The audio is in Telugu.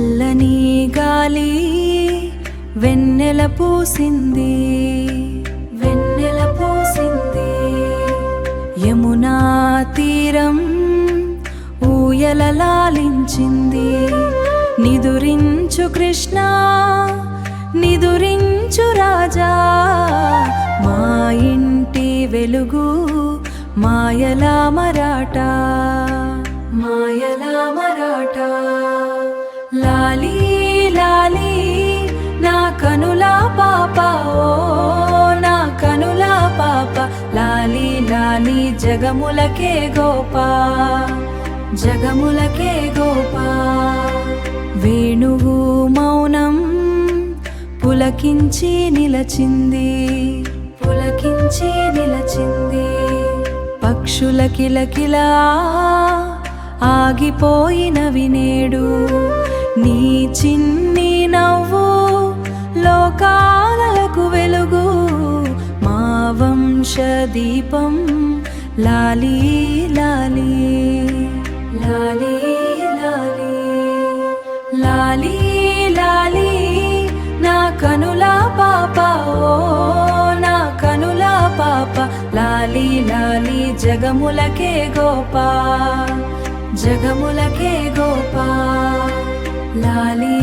చల్లని గాలి వెన్నెల పూసింది, వెన్నెల పూసింది. యమునా తీరం ఊయలలాలించింది. నిదురించు కృష్ణ, నిదురించు రాజా, మా ఇంటి వెలుగు మాయల మరాఠా, మాయల మరాఠా. లాలీ లాలీ నా కనుల పాప, ఓ నా కనుల పాప. లాలీ లాలీ జగములకే గోపా, జగములకే గోపా. వేణువు మౌనం పులకించి నిలచింది, పులకించి నిలచింది. పక్షుల కిలకిల ఆగిపోయినవి నేడు. నీ చిన్ని నవ్వు లోకాలకు వెలుగు. మా వంశ దీపం లాలీ లాలీ, లాలీ లాలీ. లాలీ లాలీ నా కనుల పాప, ఓ నా కనుల పాప. లాలీ లాలీ జగములకే గోపా, జగములకే గోపా. లాలీ